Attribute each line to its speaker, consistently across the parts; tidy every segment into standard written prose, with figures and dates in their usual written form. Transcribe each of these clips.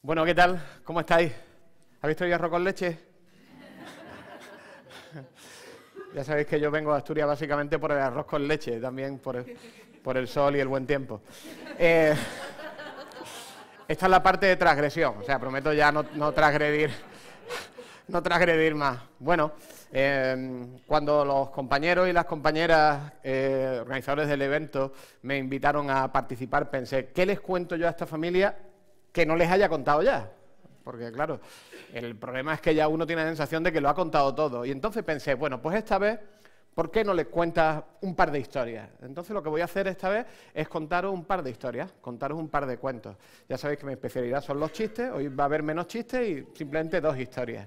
Speaker 1: Bueno, ¿qué tal? ¿Cómo estáis? ¿Habéis traído arroz con leche? Ya sabéis que yo vengo a Asturias básicamente por el arroz con leche, también por el sol y el buen tiempo. Esta es la parte de transgresión, o sea, prometo ya no transgredir más. Bueno, cuando los compañeros y las compañeras organizadores del evento me invitaron a participar, pensé, ¿qué les cuento yo a esta familia que no les haya contado ya? Porque, claro, el problema es que ya uno tiene la sensación de que lo ha contado todo. Y entonces pensé, bueno, pues esta vez, ¿por qué no les cuentas un par de historias? Entonces lo que voy a hacer esta vez es contaros un par de historias, contaros un par de cuentos. Ya sabéis que mi especialidad son los chistes, hoy va a haber menos chistes y simplemente dos historias.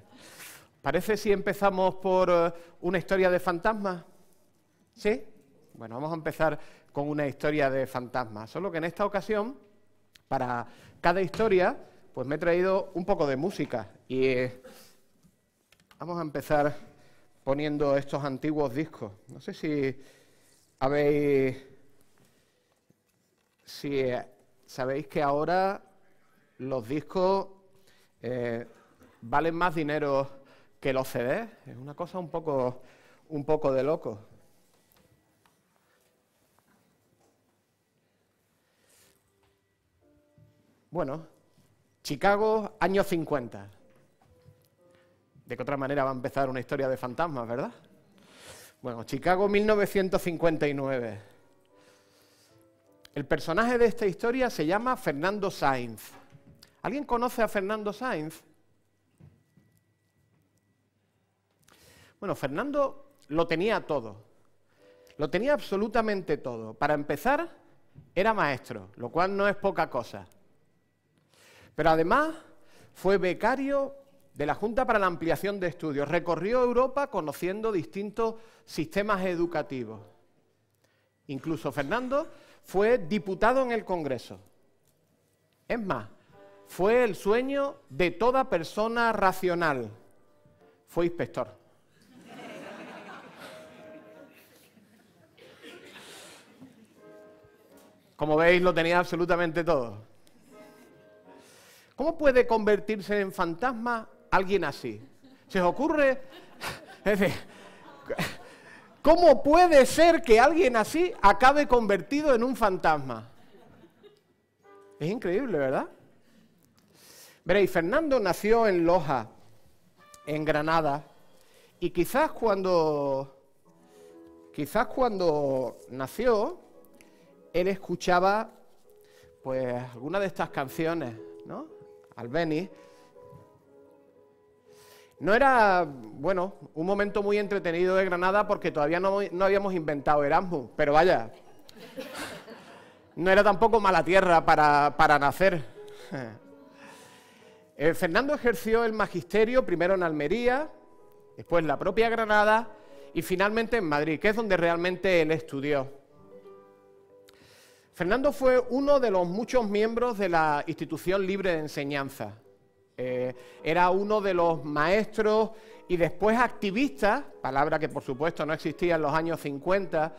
Speaker 1: ¿Parece si empezamos por una historia de fantasmas? ¿Sí? Bueno, vamos a empezar con una historia de fantasmas, solo que en esta ocasión, para cada historia, pues me he traído un poco de música y vamos a empezar poniendo estos antiguos discos. No sé si sabéis que ahora los discos valen más dinero que los CDs. Es una cosa un poco de loco. Bueno, Chicago, años 50. ¿De qué otra manera va a empezar una historia de fantasmas, verdad? Bueno, Chicago, 1959. El personaje de esta historia se llama Fernando Sainz. ¿Alguien conoce a Fernando Sainz? Bueno, Fernando lo tenía todo. Lo tenía absolutamente todo. Para empezar, era maestro, lo cual no es poca cosa. Pero además fue becario de la Junta para la Ampliación de Estudios. Recorrió Europa conociendo distintos sistemas educativos. Incluso Fernando fue diputado en el Congreso. Es más, fue el sueño de toda persona racional. Fue inspector. Como veis, lo tenía absolutamente todo. ¿Cómo puede convertirse en fantasma alguien así? ¿Se os ocurre? Es decir, ¿cómo puede ser que alguien así acabe convertido en un fantasma? Es increíble, ¿verdad? Veréis, Fernando nació en Loja, en Granada, y quizás cuando nació, él escuchaba pues alguna de estas canciones, ¿no? Albéniz. No era, bueno, un momento muy entretenido de Granada porque todavía no habíamos inventado Erasmus, pero vaya, no era tampoco mala tierra para nacer. Fernando ejerció el magisterio primero en Almería, después en la propia Granada y finalmente en Madrid, que es donde realmente él estudió. Fernando fue uno de los muchos miembros de la Institución Libre de Enseñanza. Era uno de los maestros y después activistas, palabra que por supuesto no existía en los años 50,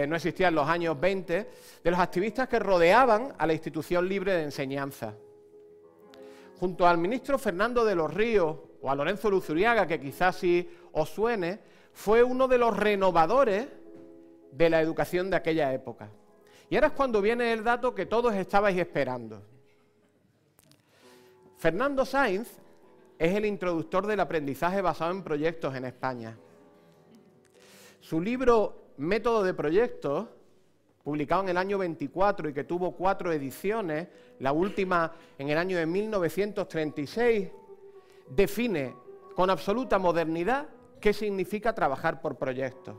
Speaker 1: no existía en los años 20, de los activistas que rodeaban a la Institución Libre de Enseñanza. Junto al ministro Fernando de los Ríos o a Lorenzo Luzuriaga, que quizás sí os suene, fue uno de los renovadores de la educación de aquella época. Y ahora es cuando viene el dato que todos estabais esperando. Fernando Sainz es el introductor del aprendizaje basado en proyectos en España. Su libro Método de Proyectos, publicado en el año 24 y que tuvo 4 ediciones, la última en el año de 1936, define con absoluta modernidad qué significa trabajar por proyectos.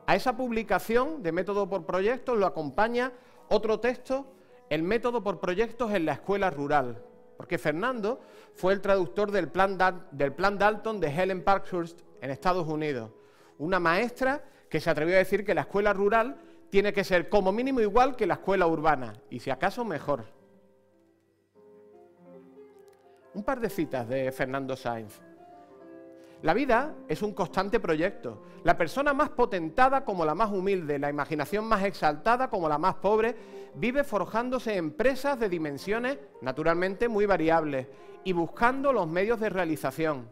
Speaker 1: A esa publicación de Método por Proyectos lo acompaña otro texto, el Método por Proyectos en la Escuela Rural, porque Fernando fue el traductor del plan Dalton de Helen Parkhurst en Estados Unidos, una maestra que se atrevió a decir que la escuela rural tiene que ser como mínimo igual que la escuela urbana, y si acaso mejor. Un par de citas de Fernando Sainz. La vida es un constante proyecto. La persona más potentada como la más humilde, la imaginación más exaltada como la más pobre, vive forjándose empresas de dimensiones naturalmente muy variables y buscando los medios de realización.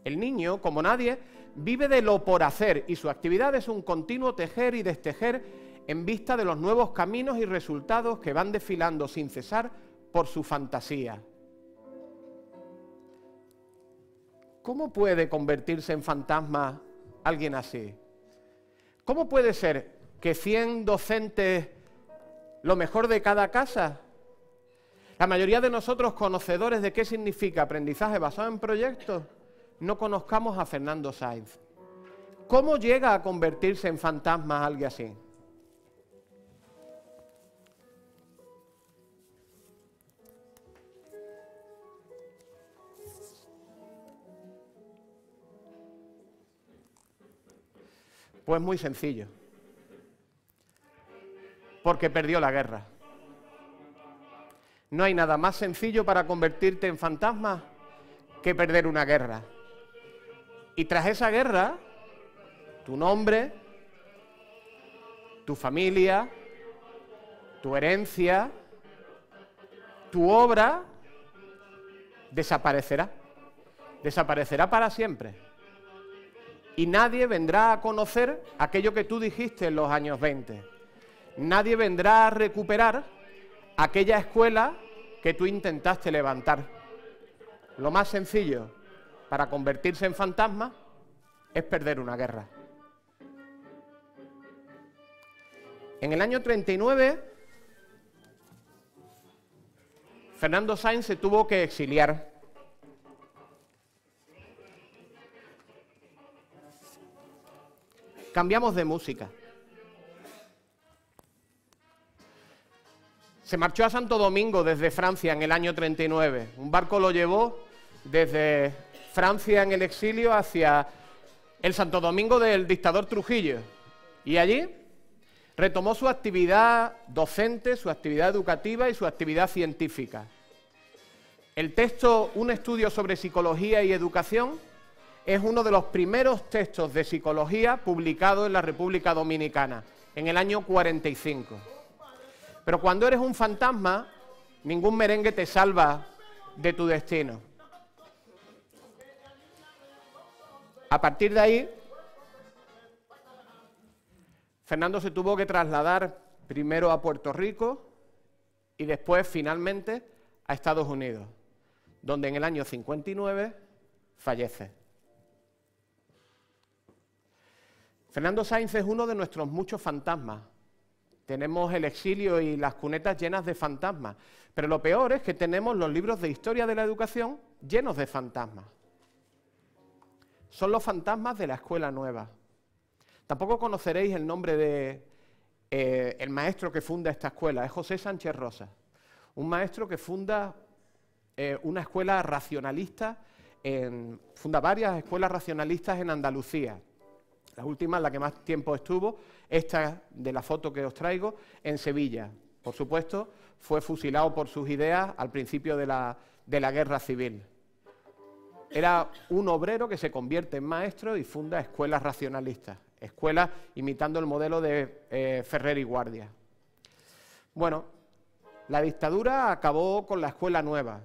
Speaker 1: El niño, como nadie, vive de lo por hacer y su actividad es un continuo tejer y destejer en vista de los nuevos caminos y resultados que van desfilando sin cesar por su fantasía. ¿Cómo puede convertirse en fantasma alguien así? ¿Cómo puede ser que 100 docentes, lo mejor de cada casa? La mayoría de nosotros, conocedores de qué significa aprendizaje basado en proyectos, no conozcamos a Fernando Sáenz. ¿Cómo llega a convertirse en fantasma alguien así? Pues muy sencillo. Porque perdió la guerra. No hay nada más sencillo para convertirte en fantasma que perder una guerra. Y tras esa guerra, tu nombre, tu familia, tu herencia, tu obra desaparecerá. Desaparecerá para siempre. Y nadie vendrá a conocer aquello que tú dijiste en los años 20. Nadie vendrá a recuperar aquella escuela que tú intentaste levantar. Lo más sencillo para convertirse en fantasma es perder una guerra. En el año 39, Fernando Sáenz se tuvo que exiliar. Cambiamos de música. Se marchó a Santo Domingo desde Francia en el año 39. Un barco lo llevó desde Francia en el exilio hacia el Santo Domingo del dictador Trujillo. Y allí retomó su actividad docente, su actividad educativa y su actividad científica. El texto Un estudio sobre psicología y educación es uno de los primeros textos de psicología publicados en la República Dominicana, en el año 45. Pero cuando eres un fantasma, ningún merengue te salva de tu destino. A partir de ahí, Fernando se tuvo que trasladar primero a Puerto Rico y después, finalmente, a Estados Unidos, donde en el año 59 fallece. Fernando Sáenz es uno de nuestros muchos fantasmas. Tenemos el exilio y las cunetas llenas de fantasmas, pero lo peor es que tenemos los libros de historia de la educación llenos de fantasmas. Son los fantasmas de la escuela nueva. Tampoco conoceréis el nombre de el maestro que funda esta escuela, es José Sánchez Rosa, un maestro que funda una escuela racionalista, funda varias escuelas racionalistas en Andalucía. La última, la que más tiempo estuvo, esta de la foto que os traigo, en Sevilla. Por supuesto, fue fusilado por sus ideas al principio de la guerra civil. Era un obrero que se convierte en maestro y funda escuelas racionalistas, escuelas imitando el modelo de Ferrer y Guardia. Bueno, la dictadura acabó con la escuela nueva,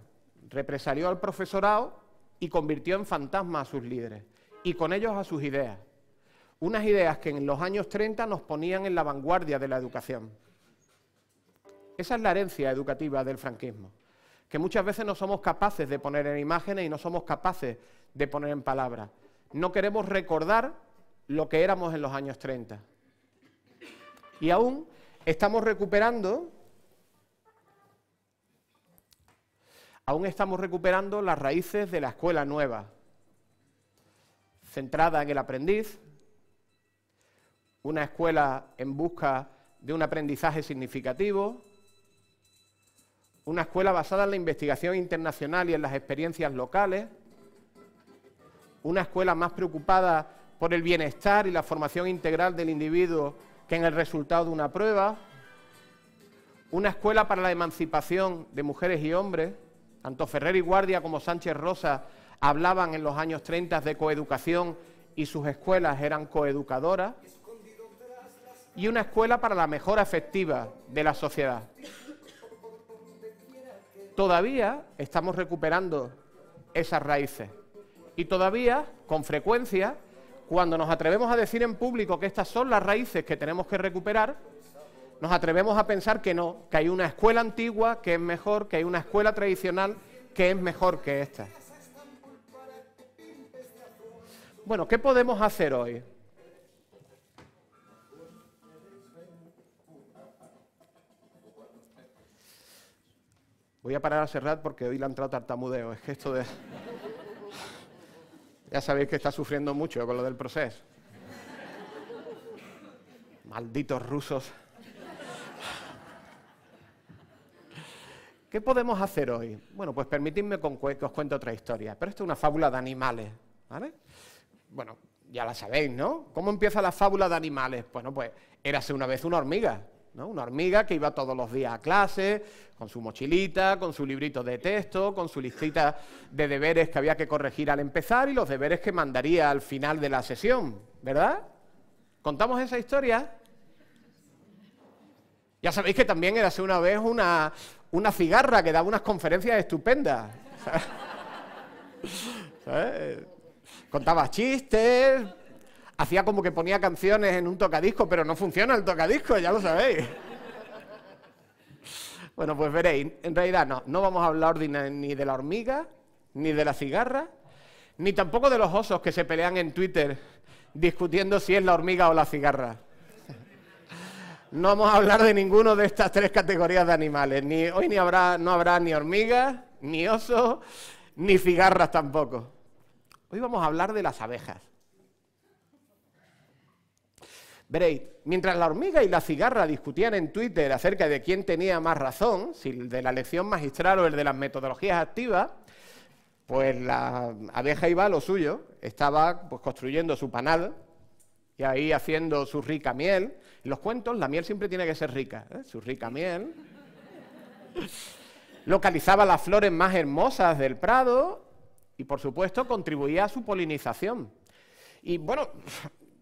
Speaker 1: represalió al profesorado y convirtió en fantasma a sus líderes, y con ellos a sus ideas. Unas ideas que en los años 30 nos ponían en la vanguardia de la educación. Esa es la herencia educativa del franquismo, que muchas veces no somos capaces de poner en imágenes y no somos capaces de poner en palabras. No queremos recordar lo que éramos en los años 30. Y aún estamos recuperando las raíces de la escuela nueva, centrada en el aprendiz, una escuela en busca de un aprendizaje significativo, una escuela basada en la investigación internacional y en las experiencias locales, una escuela más preocupada por el bienestar y la formación integral del individuo que en el resultado de una prueba, una escuela para la emancipación de mujeres y hombres. Tanto Ferrer y Guardia como Sánchez Rosa hablaban en los años 30 de coeducación y sus escuelas eran coeducadoras, y una escuela para la mejora efectiva de la sociedad. Todavía estamos recuperando esas raíces y todavía, con frecuencia, cuando nos atrevemos a decir en público que estas son las raíces que tenemos que recuperar, nos atrevemos a pensar que no, que hay una escuela antigua que es mejor, que hay una escuela tradicional que es mejor que esta. Bueno, ¿qué podemos hacer hoy? Voy a parar a Serrat porque hoy le ha entrado tartamudeo. Es que esto de... Ya sabéis que está sufriendo mucho con lo del proceso. Malditos rusos. ¿Qué podemos hacer hoy? Bueno, pues permitidme que os cuente otra historia. Pero esto es una fábula de animales, ¿vale? Bueno, ya la sabéis, ¿no? ¿Cómo empieza la fábula de animales? Bueno, pues érase una vez una hormiga, ¿no? Una hormiga que iba todos los días a clase, con su mochilita, con su librito de texto, con su listita de deberes que había que corregir al empezar y los deberes que mandaría al final de la sesión, ¿verdad? ¿Contamos esa historia? Ya sabéis que también érase una vez una cigarra que daba unas conferencias estupendas. ¿Sabes? Contaba chistes, hacía como que ponía canciones en un tocadiscos, pero no funciona el tocadiscos, ya lo sabéis. Bueno, pues veréis, en realidad no vamos a hablar ni de la hormiga, ni de la cigarra, ni tampoco de los osos que se pelean en Twitter discutiendo si es la hormiga o la cigarra. No vamos a hablar de ninguno de estas tres categorías de animales. Hoy no habrá ni hormigas, ni osos, ni cigarras tampoco. Hoy vamos a hablar de las abejas. Veréis, mientras la hormiga y la cigarra discutían en Twitter acerca de quién tenía más razón, si el de la lección magistral o el de las metodologías activas, pues la abeja iba a lo suyo, estaba pues construyendo su panal y ahí haciendo su rica miel. En los cuentos la miel siempre tiene que ser rica, ¿eh? Su rica miel. Localizaba las flores más hermosas del prado y, por supuesto, contribuía a su polinización. Y, bueno,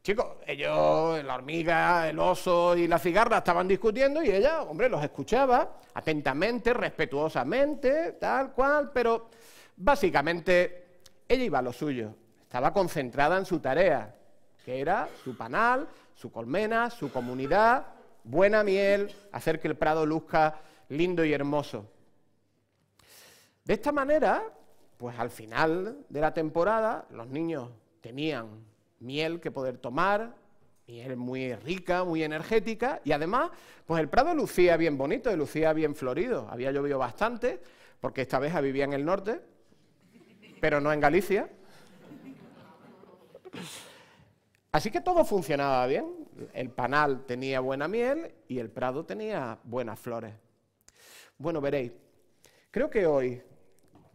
Speaker 1: chicos, ellos, la hormiga, el oso y la cigarra estaban discutiendo y ella, hombre, los escuchaba atentamente, respetuosamente, tal cual, pero básicamente ella iba a lo suyo. Estaba concentrada en su tarea, que era su panal, su colmena, su comunidad, buena miel, hacer que el prado luzca lindo y hermoso. De esta manera, pues al final de la temporada, los niños tenían miel que poder tomar, miel muy rica, muy energética, y además, pues el prado lucía bien bonito, lucía bien florido. Había llovido bastante, porque esta abeja vivía en el norte, pero no en Galicia. Así que todo funcionaba bien. El panal tenía buena miel y el prado tenía buenas flores. Bueno, veréis, creo que hoy,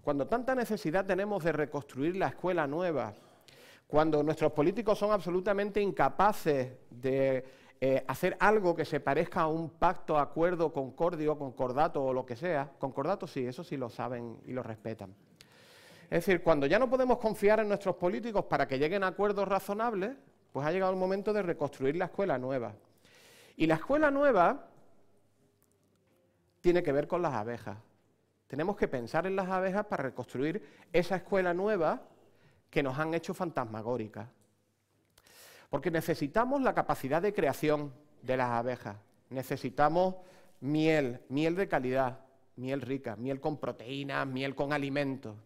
Speaker 1: cuando tanta necesidad tenemos de reconstruir la escuela nueva, cuando nuestros políticos son absolutamente incapaces de hacer algo que se parezca a un pacto, acuerdo, concordio, concordato o lo que sea, concordato sí, eso sí lo saben y lo respetan. Es decir, cuando ya no podemos confiar en nuestros políticos para que lleguen a acuerdos razonables, pues ha llegado el momento de reconstruir la escuela nueva. Y la escuela nueva tiene que ver con las abejas. Tenemos que pensar en las abejas para reconstruir esa escuela nueva que nos han hecho fantasmagóricas. Porque necesitamos la capacidad de creación de las abejas. Necesitamos miel, miel de calidad, miel rica, miel con proteínas, miel con alimentos.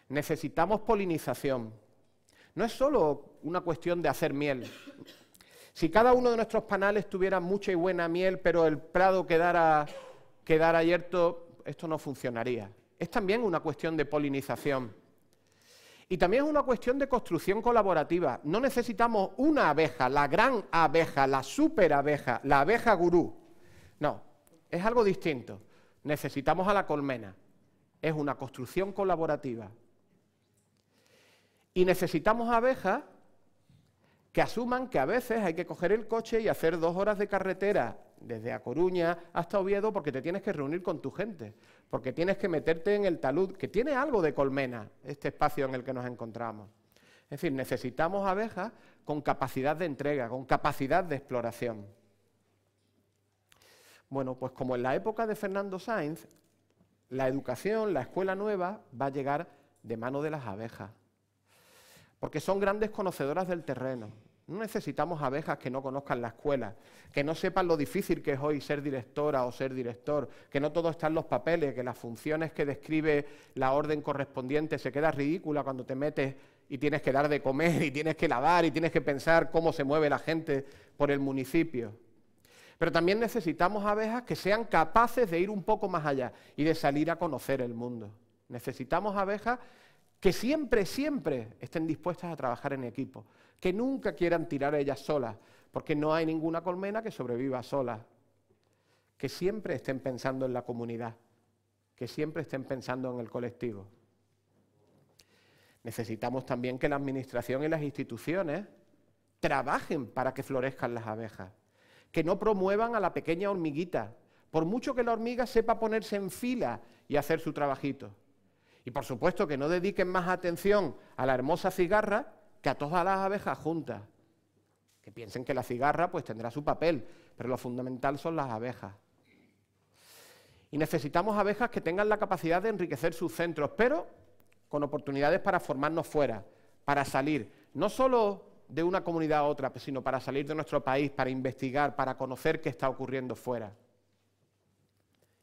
Speaker 1: Necesitamos polinización. No es solo una cuestión de hacer miel. Si cada uno de nuestros panales tuviera mucha y buena miel, pero el prado quedara yerto, esto no funcionaría. Es también una cuestión de polinización. Y también es una cuestión de construcción colaborativa. No necesitamos una abeja, la gran abeja, la super abeja, la abeja gurú. No, es algo distinto. Necesitamos a la colmena. Es una construcción colaborativa. Y necesitamos abejas que asuman que a veces hay que coger el coche y hacer 2 horas de carretera desde A Coruña hasta Oviedo, porque te tienes que reunir con tu gente, porque tienes que meterte en el talud, que tiene algo de colmena, este espacio en el que nos encontramos. Es decir, necesitamos abejas con capacidad de entrega, con capacidad de exploración. Bueno, pues como en la época de Fernando Sáenz, la educación, la escuela nueva, va a llegar de mano de las abejas, porque son grandes conocedoras del terreno. No necesitamos abejas que no conozcan la escuela, que no sepan lo difícil que es hoy ser directora o ser director, que no todo está en los papeles, que las funciones que describe la orden correspondiente se queda ridícula cuando te metes y tienes que dar de comer y tienes que lavar y tienes que pensar cómo se mueve la gente por el municipio. Pero también necesitamos abejas que sean capaces de ir un poco más allá y de salir a conocer el mundo. Necesitamos abejas que siempre, siempre estén dispuestas a trabajar en equipo, que nunca quieran tirar ellas solas, porque no hay ninguna colmena que sobreviva sola, que siempre estén pensando en la comunidad, que siempre estén pensando en el colectivo. Necesitamos también que la administración y las instituciones trabajen para que florezcan las abejas, que no promuevan a la pequeña hormiguita, por mucho que la hormiga sepa ponerse en fila y hacer su trabajito. Y por supuesto que no dediquen más atención a la hermosa cigarra que a todas las abejas juntas. Que piensen que la cigarra pues tendrá su papel, pero lo fundamental son las abejas. Y necesitamos abejas que tengan la capacidad de enriquecer sus centros, pero con oportunidades para formarnos fuera, para salir, no solo de una comunidad a otra, sino para salir de nuestro país, para investigar, para conocer qué está ocurriendo fuera.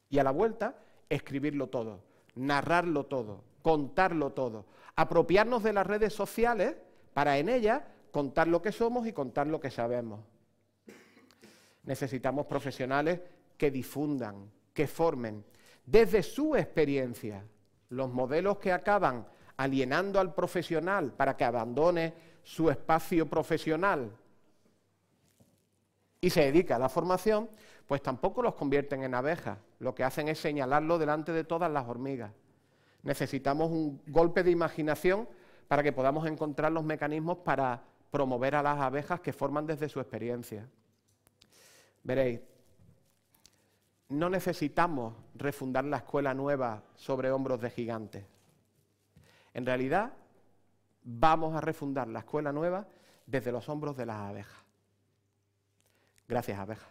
Speaker 1: Y a la vuelta, escribirlo todo, narrarlo todo, contarlo todo, apropiarnos de las redes sociales para en ellas contar lo que somos y contar lo que sabemos. Necesitamos profesionales que difundan, que formen, desde su experiencia, los modelos que acaban alienando al profesional para que abandone su espacio profesional y se dedica a la formación, pues tampoco los convierten en abejas. Lo que hacen es señalarlo delante de todas las hormigas. Necesitamos un golpe de imaginación para que podamos encontrar los mecanismos para promover a las abejas que forman desde su experiencia. Veréis, no necesitamos refundar la escuela nueva sobre hombros de gigantes. En realidad, vamos a refundar la escuela nueva desde los hombros de las abejas. Gracias, abejas.